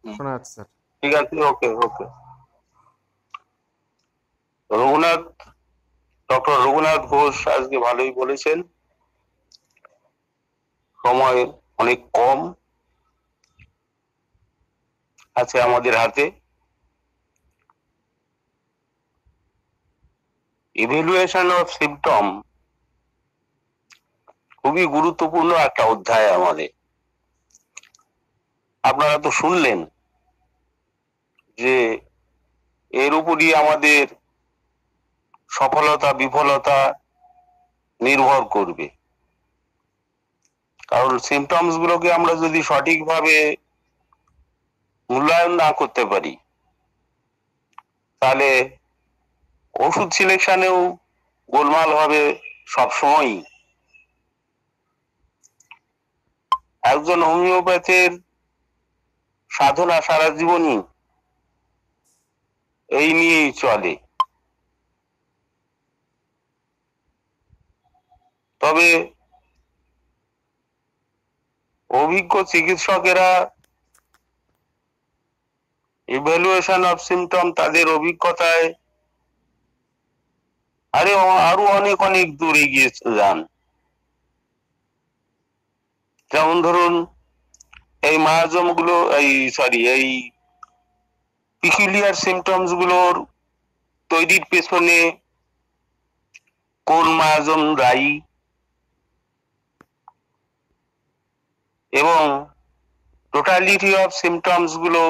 শোনা যাচ্ছে স্যার। ঠিক আছে, ওকে ওকে। রঘুনাথ, ডক্টর রঘুনাথ ঘোষ আজকে ভালোই বলেছেন। সময় অনেক কম আছে আমাদের হাতে। ইভ্যালুয়েশন অফ সিম্পটম খুবই গুরুত্বপূর্ণ একটা অধ্যায় আমাদের। আপনারা তো শুনলেন যে এর উপরই আমাদের সফলতা বিফলতা নির্ভর করবে। কারণ সিমটমস গুলোকে আমরা যদি সঠিকভাবে মূল্যায়ন না করতে পারি, তাহলে ওষুধ সিলেকশনেও গোলমাল হবে সবসময়ই। একজন হোমিওপ্যাথের সাধনা সারা জীবনই এই নিয়েই চলে। তবে অভিজ্ঞ চিকিৎসকেরা ইভ্যালুয়েশন অফ সিমটম তাদের অভিজ্ঞতায় আরো অনেক অনেক দূর এগিয়ে যান। যেমন ধরুন, এই মায়াজম গুলো এই পিকুলিয়ার সিমটমস গুলোর তৈরির পেছনে কোন মায়াজম দায়ী, এবং টোটালিটি অফ সিমটমস গুলো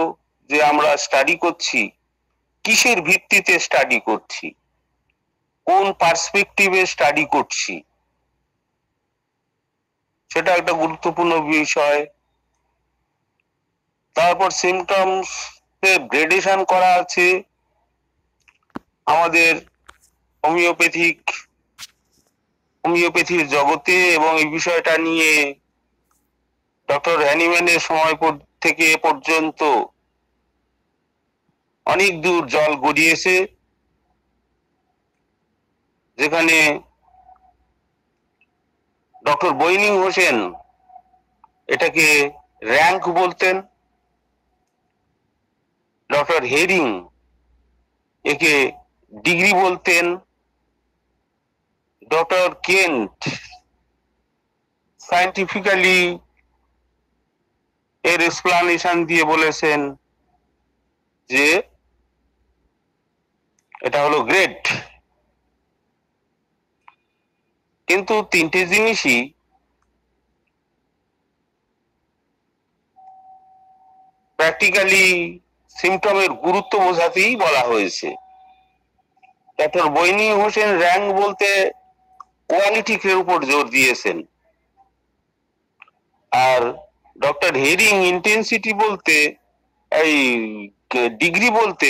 যে আমরা স্টাডি করছি, কিসের ভিত্তিতে স্টাডি করছি, কোন পার্সপেক্টিভে স্টাডি করছি, সেটা একটা গুরুত্বপূর্ণ বিষয়। তারপর সিমটমস গ্রেডেশন করা আছে আমাদের হোমিওপ্যাথির জগতে, এবং এই বিষয়টা নিয়ে ডক্টর হ্যানিম্যানের সময় থেকে এ পর্যন্ত অনেক দূর জল গড়িয়েছে, যেখানে ডক্টর বৈনিং হোসেন এটাকে র্যাঙ্ক বলতেন, ডক্টর হেরিং একে ডিগ্রি বলতেন, ডক্টর কেন্ট সায়েন্টিফিক্যালি এর এক্সপ্লানেশন দিয়ে বলেছেন যে এটা হলো গ্রেড। কিন্তু তিনটে জিনিসই প্র্যাকটিক্যালি সিমটমের গুরুত্ব বোঝাতেই বলা হয়েছে। ডক্টর বৈনি হোসেন র্যাঙ্ক বলতে কোয়ালিটির উপর জোর দিয়েছেন, আর ডক্টর হেরিং ইন্টেন্সিটি বলতে, এই ডিগ্রি বলতে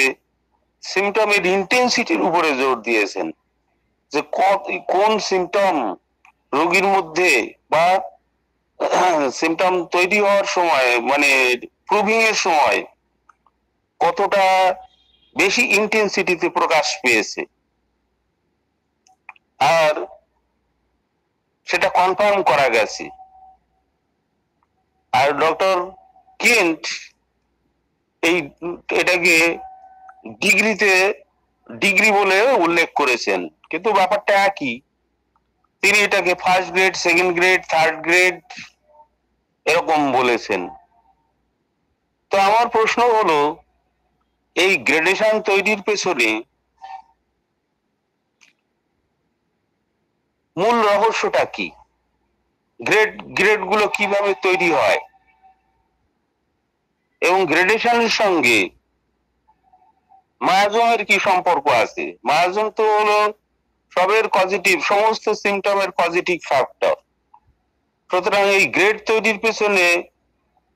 সিমটমের ইন্টেন্সিটির উপরে জোর দিয়েছেন, যে কোন সিমটম রোগীর মধ্যে বা সিমটম তৈরি হওয়ার সময়, মানে প্রুভিং এর সময় কতটা বেশি ইন্টেন্সিটিতে প্রকাশ পেয়েছে, আর সেটা কনফার্ম করা গেছে। আর ডক্টর কেন্ট এটাকে ডিগ্রি বলে উল্লেখ করেছেন, কিন্তু ব্যাপারটা একই। তিনি এটাকে first grade, second grade, third grade এরকম বলেছেন। তো আমার প্রশ্ন হলো, এই গ্রেডেশন তৈরির পেছনে মূল রহস্যটা কি? গ্রেড গুলো কিভাবে তৈরি হয়, এবং গ্রেডেশনের সঙ্গে মায়াজমের কি সম্পর্ক আছে? মায়াজম তো হলো সবের পজিটিভ, সমস্ত সিমটমের পজিটিভ ফ্যাক্টর। সুতরাং এই গ্রেড তৈরির পেছনে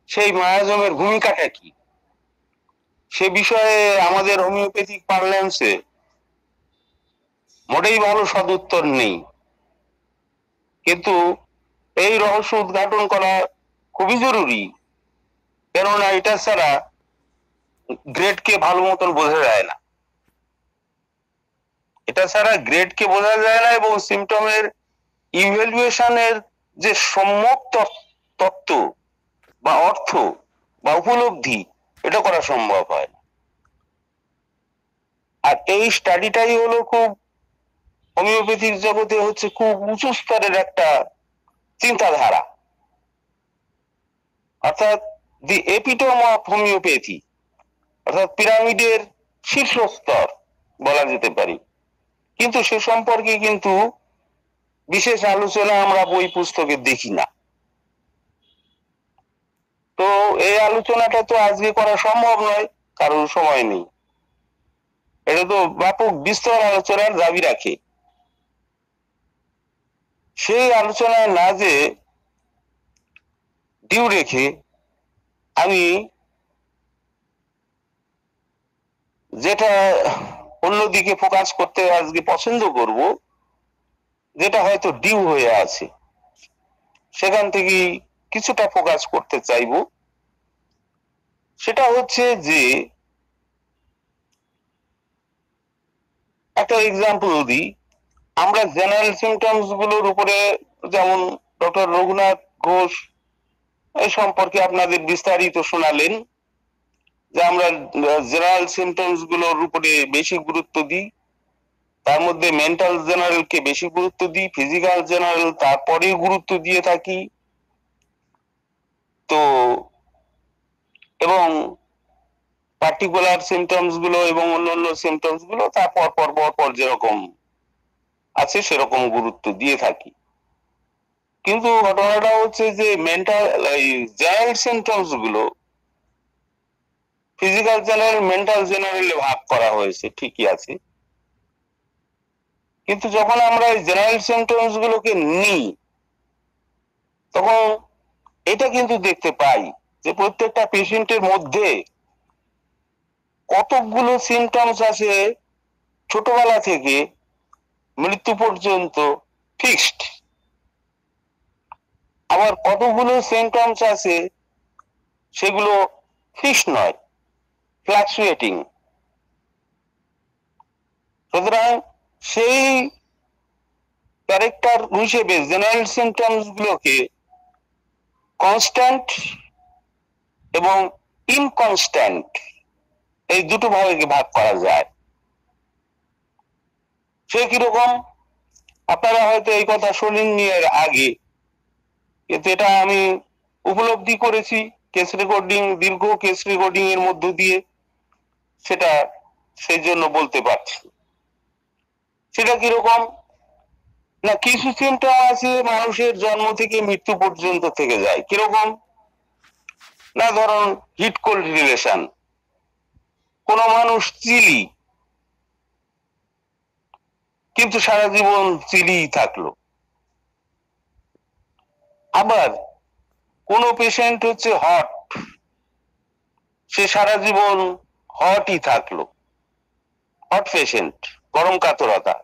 সেই মায়াজমের ভূমিকাটা কি, সে বিষয়ে আমাদের হোমিওপ্যাথিক পার্লেন্সে মোটেই ভালো সদুত্তর নেই। কিন্তু এই রহস্য উদ্ঘাটন করা খুবই জরুরি, কেননা এটা ছাড়া গ্রেডকে ভালো মতন বোঝা যায় না। এটা ছাড়া গ্রেডকে বোঝা যায় না, এবং সিমটমের ইভ্যালুয়েশনের যে সম্যক তত্ত্ব বা অর্থ বা উপলব্ধি, এটা করা সম্ভব হয় না। আর এই স্টাডিটাই হলো খুব হোমিওপ্যাথিক জগতে হচ্ছে খুব উঁচু স্তরের একটা চিন্তাধারা, অর্থাৎ দি এপিটোম অফ হোমিওপ্যাথি, অর্থাৎ পিরামিডের শীর্ষস্তর বলা যেতে পারে। কিন্তু সে সম্পর্কে কিন্তু বিশেষ আলোচনা আমরা বই পুস্তকে দেখি না। তো এই আলোচনাটা তো আজকে করা সম্ভব নয়, কারণ সময় নেই। এটা তো ব্যাপক বিস্তর আলোচনার দাবি রাখে। সেই আলোচনায় না যে ডিউ রেখে আমি যেটা অন্যদিকে ফোকাস করতে আজকে পছন্দ করব, যেটা হয়তো ডিউ হয়ে আছে, সেখান থেকে কিছুটা ফোকাস করতে চাইব। সেটা হচ্ছে যে একটা এক্সাম্পল দিই। আমরা জেনারেল সিমটমস গুলোর উপরে, যেমন ডক্টর রঘুনাথ ঘোষ এই সম্পর্কে আপনাদের বিস্তারিত শোনালেন যে আমরা জেনারেল সিমটমস গুলোর উপরে বেশি গুরুত্ব দিই, তার মধ্যে মেন্টাল জেনারেলকে বেশি গুরুত্ব দিই, ফিজিক্যাল জেনারেল তারপরে গুরুত্ব দিয়ে থাকি। তো এবং পার্টিকুলার সিমটমস গুলো এবং অন্যান্য সিমটমস গুলো তারপর পর যেরকম আছে সেরকম গুরুত্ব দিয়ে থাকি। কিন্তু ঘটনাটা হচ্ছে যে মেন্টাল জেনারেল সিমটমস গুলো ফিজিক্যাল জেনারেল, মেন্টাল জেনারেলে ভাগ করা হয়েছে, ঠিকই আছে। কিন্তু যখন আমরা এই জেনারেল সিমটমস গুলোকে নিই, তখন এটা কিন্তু দেখতে পাই যে প্রত্যেকটা পেশেন্টের মধ্যে কতকগুলো সিমটমস আছে ছোটবেলা থেকে মৃত্যু পর্যন্ত ফিক্সড, আবার কতগুলো সিমটমস আছে সেগুলো ফিক্সড নয়, ফ্লাকচুয়েটিং। সুতরাং সেই ক্যারেক্টার হিসেবে জেনারেল সিমটমস গুলোকে কনস্ট্যান্ট এবং ইনকনস্ট্যান্ট এই দুটো ভাগে ভাগ করা যায়। সে কিরকম আপনারা হয়তো এই কথা শোনেননি এর আগে, কিন্তু এটা আমি উপলব্ধি করেছি কেস রেকর্ডিং, দীর্ঘ কেস রেকর্ডিং এর মধ্য দিয়ে, সেটা সেই জন্য বলতে পারছি। সেটা কিরকম না, কিছু সিমটম আছে মানুষের জন্ম থেকে মৃত্যু পর্যন্ত থেকে যায়। কিরকম না, ধরুন হিট কোল্ড রিলেশন, কোন মানুষ চিলি কিন্তু সারা জীবন চিলি থাকলো। আবার কোন পেশেন্ট হচ্ছে হট, সে সারা জীবন হটই থাকলো, হট পেশেন্ট, গরম কাতরতা।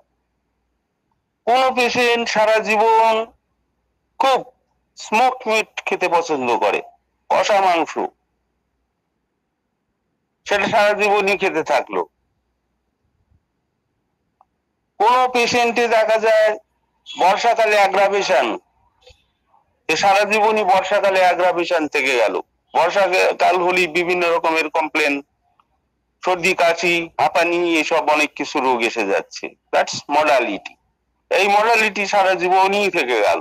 কোন পেশেন্ট সারা জীবন খুব স্মোক মিট খেতে পছন্দ করে, কষা মাংস, সেটা সারা জীবনই খেতে থাকলো। কোন পেশেন্টে দেখা যায় বর্ষাকালে অ্যাগ্রাভেশন, সারা জীবনই বর্ষাকালে অ্যাগ্রাভেশন থেকে গেল। বর্ষাকাল হলেই বিভিন্ন রকমের কমপ্লেন, সর্দি কাশি হাঁপানি এসব অনেক কিছু রোগ এসে যাচ্ছে। That's modality. এই মডালিটি সারা জীবনই থেকে গেল।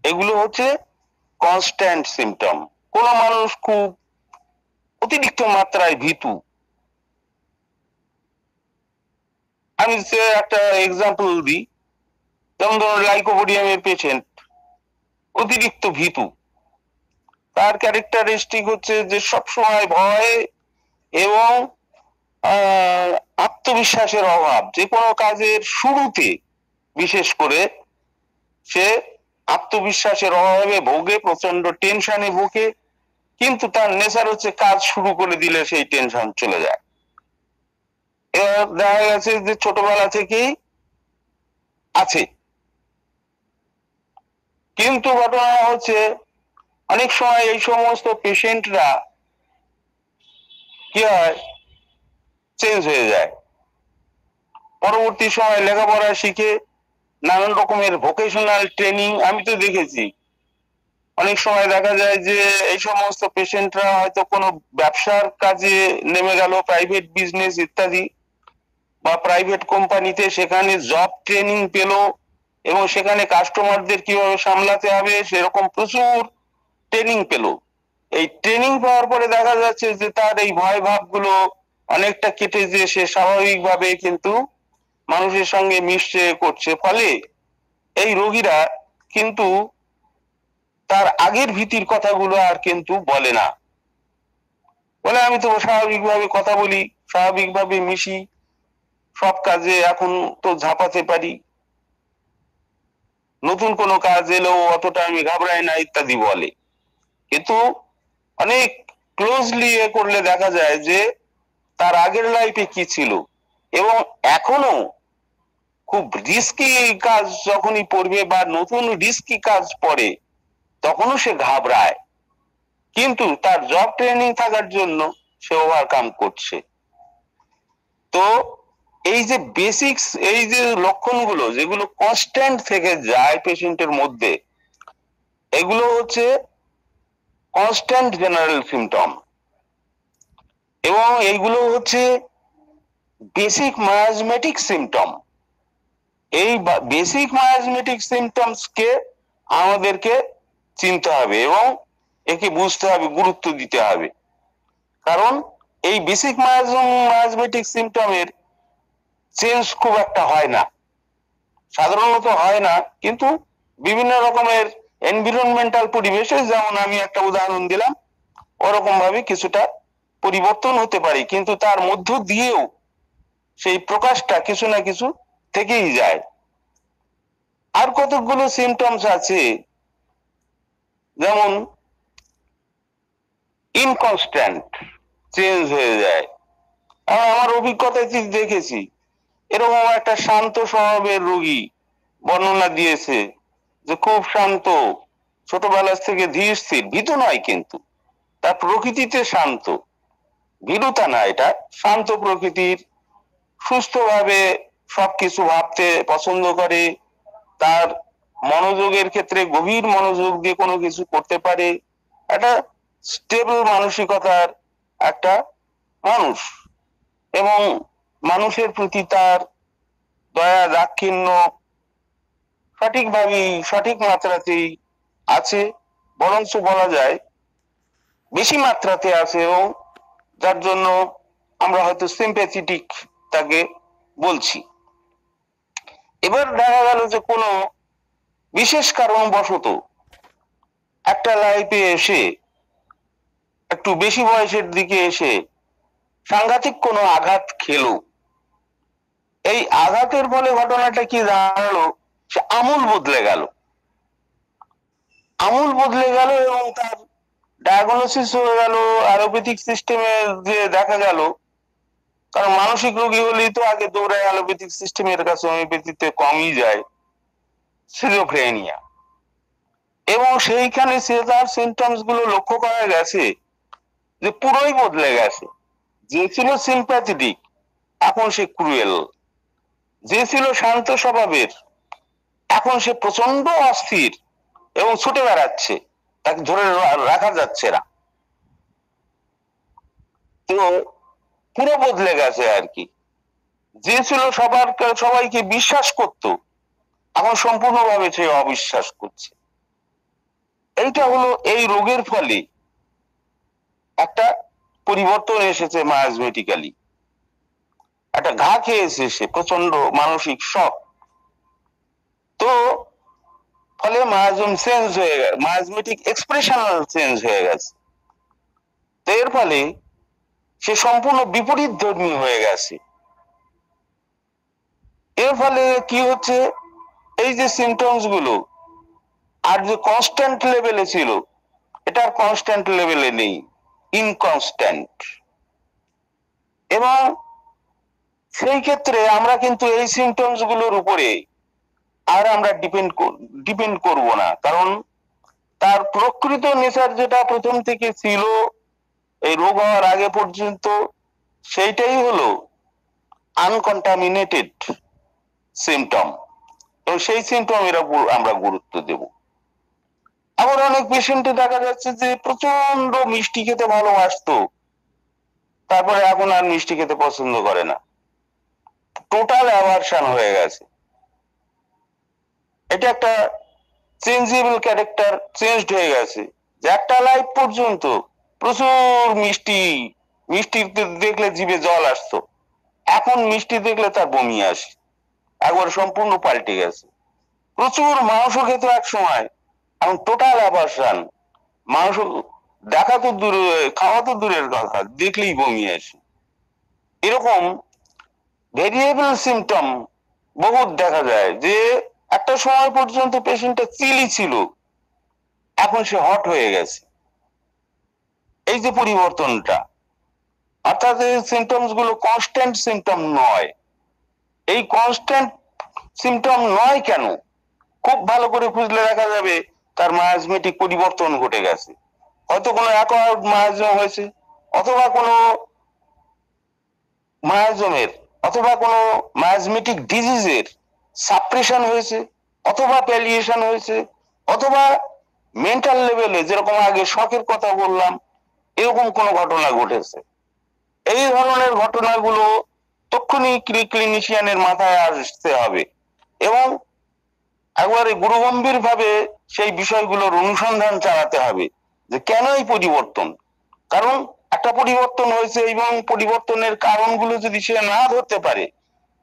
এগুলো হচ্ছে কনস্ট্যান্ট সিমটম। কোন মানুষ খুব অতিরিক্ত মাত্রায় ভীতু, আমি একটা এক্সাম্পল দিই, যেমন ধরুন লাইকোপোডিয়ামের পেশেন্ট অতিরিক্ত ভীতু, তার ক্যারেক্টারিস্টিক হচ্ছে যে সবসময় ভয় এবং আত্মবিশ্বাসের অভাব। যে কোনো কাজের শুরুতে বিশেষ করে সে আত্মবিশ্বাসের অভাবে ভোগে, প্রচন্ড টেনশনে ভোগে, কিন্তু তার নেচার হচ্ছে কাজ শুরু করে দিলে সেই টেনশন চলে যায়। এবার দেখা গেছে যে ছোটবেলা থেকেই আছে, কিন্তু ঘটনা হচ্ছে অনেক সময় এই সমস্ত পেশেন্টরা কি হয়, চেঞ্জ হয়ে যায়। পরবর্তী সময় লেখাপড়া শিখে নানান রকমের ভোকেশনাল ট্রেনিং, আমি তো দেখেছি অনেক সময় দেখা যায় যে এই সমস্ত পেশেন্টরা হয়তো কোনো ব্যবসার কাজে নেমে গেল, প্রাইভেট বিজনেস ইত্যাদি, বা প্রাইভেট কোম্পানিতে, সেখানে জব ট্রেনিং পেলো এবং সেখানে কাস্টমারদের কিভাবে সামলাতে হবে সেরকম প্রচুর ট্রেনিং পেলো। এই ট্রেনিং পাওয়ার পরে দেখা যাচ্ছে যে তার এই ভয় ভাবগুলো অনেকটা কেটে, যে সে স্বাভাবিকভাবে কিন্তু মানুষের সঙ্গে মিশছে করছে, ফলে এই রোগীরা কিন্তু তার আগের ভীতির কথাগুলো আর কিন্তু বলে না, বলে আমি তো স্বাভাবিকভাবে কথা বলি, স্বাভাবিকভাবে মিশি, সব কাজে এখন তো ঝাঁপাতে পারি, নতুন কোনো কাজ এলেও অতটা আমি ঘাবড়াই না ইত্যাদি বলে। কিন্তু অনেক ক্লোজলি এ করলে দেখা যায় যে তার আগের লাইফে কি ছিল, এবং এখনো খুব রিস্কি কাজ যখনই পড়বে বা নতুন রিস্কি কাজ পড়ে তখনও সে ঘাবড়ায়, কিন্তু তার জব ট্রেনিং থাকার জন্য সে ওভারকাম করছে। তো এই যে বেসিক্স, এই যে লক্ষণগুলো যেগুলো কনস্ট্যান্ট থেকে যায় পেশেন্টের মধ্যে, এগুলো হচ্ছে কনস্ট্যান্ট জেনারেল সিমটম, এবং এইগুলো হচ্ছে বেসিক মায়াজমেটিক সিমটম। এই বেসিক মায়াজমেটিক সিমটমস কে আমাদেরকে চিনতে হবে এবং একে বুঝতে হবে, গুরুত্ব দিতে হবে, কারণ এই বেসিক মায়াজমেটিক সিমটমের চেঞ্জ খুব একটা হয় না, সাধারণত হয় না, কিন্তু বিভিন্ন রকমের এনভিরনমেন্টাল পরিবেশে, যেমন আমি একটা উদাহরণ দিলাম, ওরকম ভাবে কিছুটা পরিবর্তন হতে পারে, কিন্তু তার মধ্য দিয়েও সেই প্রকাশটা কিছু না কিছু থেকেই যায়। আর কতগুলো সিমটমস আছে, যেমন ইনকনস্ট্যান্ট, চেঞ্জ হয়ে যায়। আমার অভিজ্ঞতায় দেখেছি, এরকম একটা শান্ত স্বভাবের রোগী বর্ণনা দিয়েছে যে খুব শান্ত, ছোটবেলা থেকে ধীর স্থির, ভীতু নয়, কিন্তু তার প্রকৃতিতে শান্ত, ভীরুতা না, এটা শান্ত প্রকৃতির, সুস্থভাবে সবকিছু ভাবতে পছন্দ করে, তার মনোযোগের ক্ষেত্রে গভীর মনোযোগ দিয়ে কোনো কিছু করতে পারে, একটা স্টেবল মানসিকতার একটা মানুষ, এবং মানুষের প্রতি তার দয়া দাক্ষিণ্য সঠিকভাবেই, সঠিক মাত্রাতেই আছে, বরঞ্চ বলা যায় বেশি মাত্রাতে আছে, এবং যার জন্য আমরা হয়তো সিম্প্যাথেটিক তাকে বলছি। এবার দেখা গেল যে কোনো বিশেষ কারণবশত একটা লাইফে এসে, একটু বেশি বয়সের দিকে এসে সাংঘাতিক কোনো আঘাত খেলো, এই আঘাতের ফলে ঘটনাটা কি দাঁড়ালো, সে আমূল বদলে গেল, আমূল বদলে গেল, এবং তার ডায়াগনোসিস হয়ে গেল অ্যালোপ্যাথিক সিস্টেমে, যে দেখা গেল, কারণ মানসিক রোগী হলেই তো আগে দৌড়ায় অ্যালোপ্যাথিক সিস্টেমের কাছে, হোমিওপ্যাথিতে কমই যায়, সিজোফ্রেনিয়া, এবং সেইখানে সে তার সিমটমস গুলো লক্ষ্য করা গেছে যে পুরোই বদলে গেছে, যে ছিল সিম্প্যাথেটিক এখন সে ক্রুয়েল, যে ছিল শান্ত স্বভাবের এখন সে প্রচন্ড অস্থির এবং ছুটে বেড়াচ্ছে, তাকে ধরে রাখা যাচ্ছে না। তো পুরো বদলে গেছে আর কি, যে ছিল সবাইকে বিশ্বাস করত, এখন সম্পূর্ণভাবে সে অবিশ্বাস করছে। এইটা হলো এই রোগের ফলে একটা পরিবর্তন এসেছে মায়াজমেটিক্যালি, একটা ঘা খেয়েছে সে, প্রচন্ড মানসিক শক। তো ফলে মায়াজম চেঞ্জ হয়ে গেছে, মায়াজমেটিক এক্সপ্রেশনাল চেঞ্জ হয়ে গেছে, তো এর ফলে সে সম্পূর্ণ বিপরীত ধর্মী হয়ে গেছে। এর ফলে কি হচ্ছে, এই যে সিমটমস গুলো আর যে কনস্ট্যান্ট লেভেলে ছিল, এটা আর কনস্ট্যান্ট লেভেলে নেই, ইনকনস্ট্যান্ট। এবং সেই ক্ষেত্রে আমরা কিন্তু এই সিমটমস গুলোর উপরে আর আমরা ডিপেন্ড করব না, কারণ তার প্রকৃত নেচার যেটা প্রথম থেকে ছিল এই রোগ হওয়ার আগে পর্যন্ত, সেইটাই হলো আনকন্টামিনেটেড সিমটম, এবং সেই সিমটম এরা আমরা গুরুত্ব দেব। আবার অনেক পেশেন্টে দেখা যাচ্ছে যে প্রচন্ড মিষ্টি খেতে ভালোবাসতো, তারপরে এখন আর মিষ্টি খেতে পছন্দ করে না, টোটাল অ্যাভারশন হয়ে গেছে। এটা একটা চেঞ্জেবল ক্যারেক্টার, চেঞ্জড হয়ে গেছে। যে একটা লাইফ পর্যন্ত প্রচুর মিষ্টি, মিষ্টি দেখলে জিভে জল আসতো, এখন মিষ্টি দেখলে তার বমি আসে, একবার সম্পূর্ণ পাল্টে গেছে। প্রচুর মাংস খেত এক সময়, এখন টোটাল অ্যাভারশন, মাংস দেখা তো দূরে, খাওয়া তো দূরের কথা, দেখলেই বমি আসে। এরকম ভেরিয়েবল সিমটম বহুত দেখা যায়, যে একটা সময় পর্যন্ত পেশেন্টটা চিলি ছিল, এখন সে হট হয়ে গেছে। এই যে পরিবর্তনটা, অর্থাৎ এই সিমটমস গুলো কনস্ট্যান্ট সিমটম নয়। এই কনস্ট্যান্ট সিমটম নয় কেন? খুব ভালো করে খুঁজলে দেখা যাবে তার মায়াজমেটিক পরিবর্তন ঘটে গেছে। হয়তো কোনো অ্যাকোয়ার্ড মায়াজম হয়েছে, অথবা কোনো মায়াজমের অথবা কোনো মায়াজমেটিক ডিজিজের সাপ্রেশন হয়েছে, অথবা প্যালিয়েশন হয়েছে, অথবা মেন্টাল লেভেলে যেরকম আগে শখের কথা বললাম, এরকম কোনো ঘটনা ঘটেছে। এই ধরনের ঘটনাগুলো তক্ষুনি ক্লিনিশিয়ানের মাথায় আসতে হবে এবং একবারে গুরুগম্ভীর ভাবে সেই বিষয়গুলোর অনুসন্ধান চালাতে হবে যে কেন এই পরিবর্তন। কারণ একটা পরিবর্তন হয়েছে এবং পরিবর্তনের কারণগুলো যদি সে না ধরতে পারে,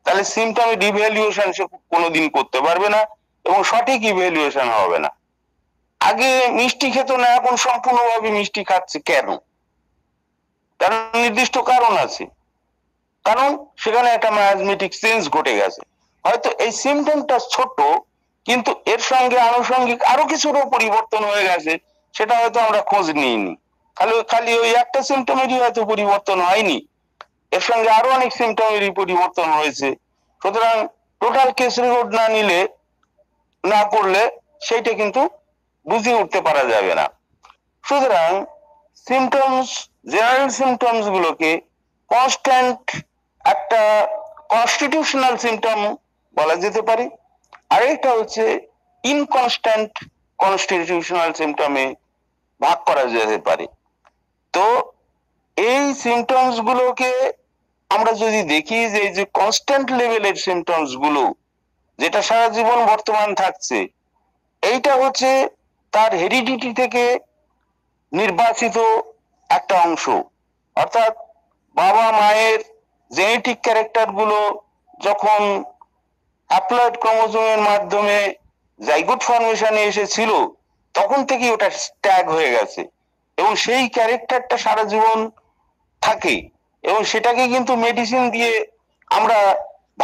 তাহলে সিমটমের ইভ্যালুয়েশন সে কোনোদিন করতে পারবে না এবং সঠিক ইভ্যালুয়েশন হবে না। আগে মিষ্টি খেত না, এখন সম্পূর্ণভাবে মিষ্টি খাচ্ছে কেন? তার নির্দিষ্ট কারণ আছে, কারণ সেখানে একটা মায়াজমেটিক চেঞ্জ ঘটে গেছে। হয়তো এই সিমটমটা ছোট, কিন্তু এর সঙ্গে আনুষঙ্গিক আরো কিছুরও পরিবর্তন হয়ে গেছে, সেটা হয়তো আমরা খোঁজ নিইনি। খালি খালি ওই একটা সিমটমেরই হয়তো পরিবর্তন হয়নি, এর সঙ্গে আরো অনেক সিমটমেরই পরিবর্তন হয়েছে। সুতরাং টোটাল কেস রিপোর্ট না নিলে, না করলে সেইটা কিন্তু বুঝে উঠতে পারা যাবে না। সুতরাং সিমটমস, জেনারেল সিমটমস গুলোকে কনস্ট্যান্ট একটা কনস্টিটিউশনাল সিমটম বলা যেতে পারে, আরেকটা হচ্ছে ইনকনস্ট্যান্ট কনস্টিটিউশনাল সিমটমে ভাগ করা যেতে পারে। তো এই সিমটমস গুলোকে আমরা যদি দেখি যে এই যে কনস্ট্যান্ট লেভেলের সিমটমস গুলো, যেটা সারা জীবন বর্তমান থাকছে, এইটা হচ্ছে তার হেরিডিটি থেকে নির্বাচিত একটা অংশ। অর্থাৎ বাবা মায়ের জেনেটিক ক্যারেক্টার গুলো যখন হ্যাপ্লয়েড ক্রোমোজোমের মাধ্যমে জাইগোট ফর্মেশনে এসেছিল, তখন থেকেই ওটা ট্যাগ হয়ে গেছে এবং সেই ক্যারেক্টারটা সারা জীবন থাকে। এবং সেটাকে কিন্তু মেডিসিন দিয়ে আমরা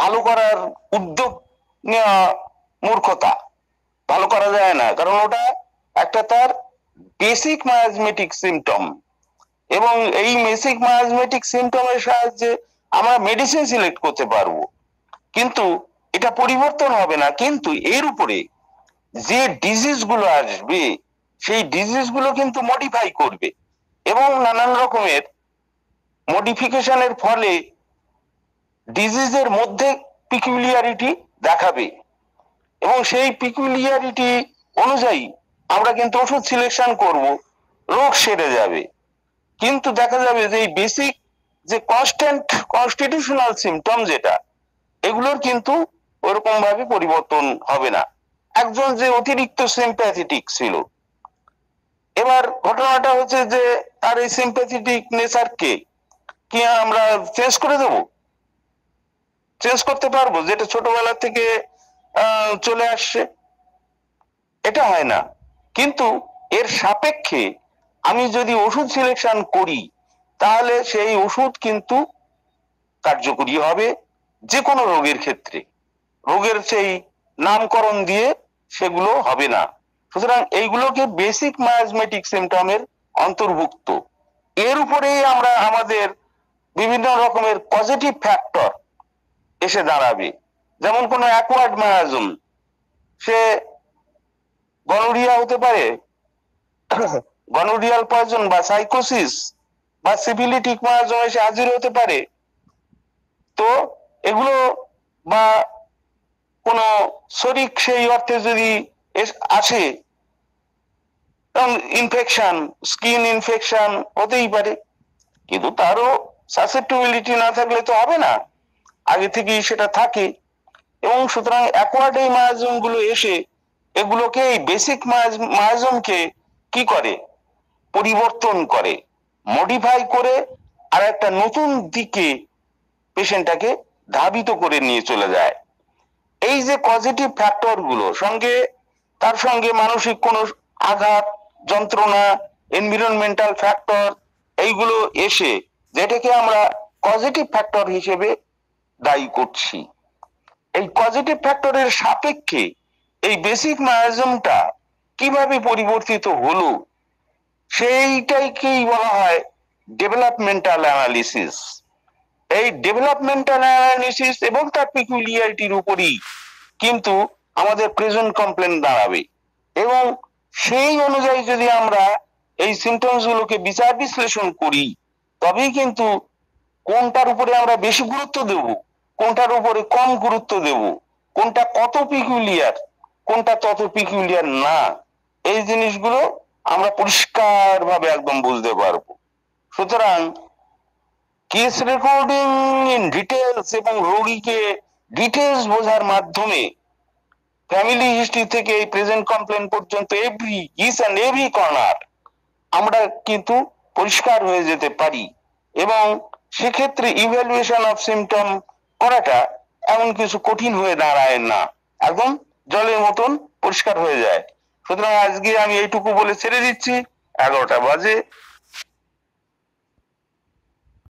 ভালো করার উদ্যোগ নেওয়া মূর্খতা। ভালো করা যায় না, কারণ ওটা একটা তার বেসিক মায়াজমেটিক সিমটম, এবং এই বেসিক মায়াজমেটিক সিমটমের সাহায্যে আমরা মেডিসিন সিলেক্ট করতে পারবো, কিন্তু এটা পরিবর্তন হবে না। কিন্তু এর উপরে যে ডিজিজ গুলো আসবে, সেই ডিজিজ গুলো কিন্তু মডিফাই করবে এবং নানান রকমের মডিফিকেশনের ফলে ডিজিজের মধ্যে পিকুলিয়ারিটি দেখাবে এবং সেই পিকুলিয়ারিটি অনুযায়ী আমরা কিন্তু ওষুধ সিলেকশন করব, রোগ সেরে যাবে। কিন্তু দেখা যাবে যে এই বেসিক যে কনস্ট্যান্ট কনস্টিটিউশনাল সিমটম যেটা, এগুলোর কিন্তু ওরকম ভাবে পরিবর্তন হবে না। একজন যে অতিরিক্ত সিম্প্যাথেটিক ছিল, এবার ঘটনাটা হচ্ছে যে তার এই সিম্প্যাথেটিক নেচারকে কি আমরা চেঞ্জ করে দেব? চেঞ্জ করতে পারবো যেটা ছোটবেলা থেকে চলে আসছে? এটা হয় না। কিন্তু এর সাপেক্ষে আমি যদি ওষুধ সিলেকশন করি, তাহলে সেই ওষুধ কিন্তু কার্যকরী হবে যে কোনো রোগের ক্ষেত্রে। রোগের সেই নামকরণ দিয়ে সেগুলো হবে না। সুতরাং এইগুলোকে বেসিক মায়াজমেটিক সিমটমের অন্তর্ভুক্ত। এর উপরেই আমরা আমাদের বিভিন্ন রকমের পজিটিভ ফ্যাক্টর এসে দাঁড়াবে। যেমন কোনো অ্যাকোয়ার্ড মায়াজম, সে গনোরিয়া হতে পারে, গনোরিয়াল পয়জন বা সাইকোসিস বা সিফিলিটিক মায়াজম এসে হাজির হতে পারে। তো এগুলো বা কোনো শরিক সেই অর্থে যদি আসে, ইনফেকশন, স্কিন ইনফেকশন হতেই পারে, কিন্তু তারও সাসেপ্টিবিলিটি না থাকলে তো হবে না, আগে থেকেই সেটা থাকে। এবং সুতরাং অ্যাকোয়ার্ড এই মায়াজম গুলো এসে এগুলোকে, এই বেসিক মায়াজমকে কি করে, পরিবর্তন করে, মডিফাই করে আর একটা নতুন দিকে পেশেন্টটাকে ধাবিত করে নিয়ে চলে যায়। এই যে পজিটিভ ফ্যাক্টর গুলো সঙ্গে, তার সঙ্গে মানসিক কোনো আঘাত, যন্ত্রণা, এনভায়রনমেন্টাল ফ্যাক্টর, এইগুলো এসে যেটাকে আমরা পজিটিভ ফ্যাক্টর হিসেবে দায়ী করছি। এই পজিটিভ ফ্যাক্টরের সাপেক্ষে এই বেসিক মায়াজমটা কিভাবে পরিবর্তিত হলো, সেইটাকেই বলা হয় ডেভেলপমেন্টাল অ্যানালিসিস। এই ডেভেলপমেন্টাল অ্যানালিসিস এবং তার পিকুলিয়ারিটির উপরই কিন্তু আমাদের প্রেজেন্ট কমপ্লেন দাঁড়াবে, এবং সেই অনুযায়ী যদি আমরা এই সিমটমস গুলোকে বিচার বিশ্লেষণ করি, তবেই কিন্তু কোনটার উপরে আমরা বেশি গুরুত্ব দেব, কোনটার উপরে কম গুরুত্ব দেব, কোনটা কত পিকুলিয়ার, কোনটা তত পিকুলিয়ার না, এই জিনিসগুলো আমরা পরিষ্কার ভাবে একদম বুঝতে পারবো। সুতরাং কেস রেকর্ডিং ইন ডিটেলস এবং রোগীকে ডিটেলস বোঝার মাধ্যমে ফ্যামিলি হিস্ট্রি থেকে এই প্রেজেন্ট কমপ্লেন পর্যন্ত every each and every corner আমরা কিন্তু পরিষ্কার হয়ে যেতে পারি, এবং সেক্ষেত্রে ইভ্যালুয়েশন অফ সিমটম করাটা এমন কিছু কঠিন হয়ে দাঁড়ায় না, একদম জলের মতন পরিষ্কার হয়ে যায়। সুতরাং আজকে আমি এইটুকু বলে ছেড়ে দিচ্ছি, 11টা বাজে।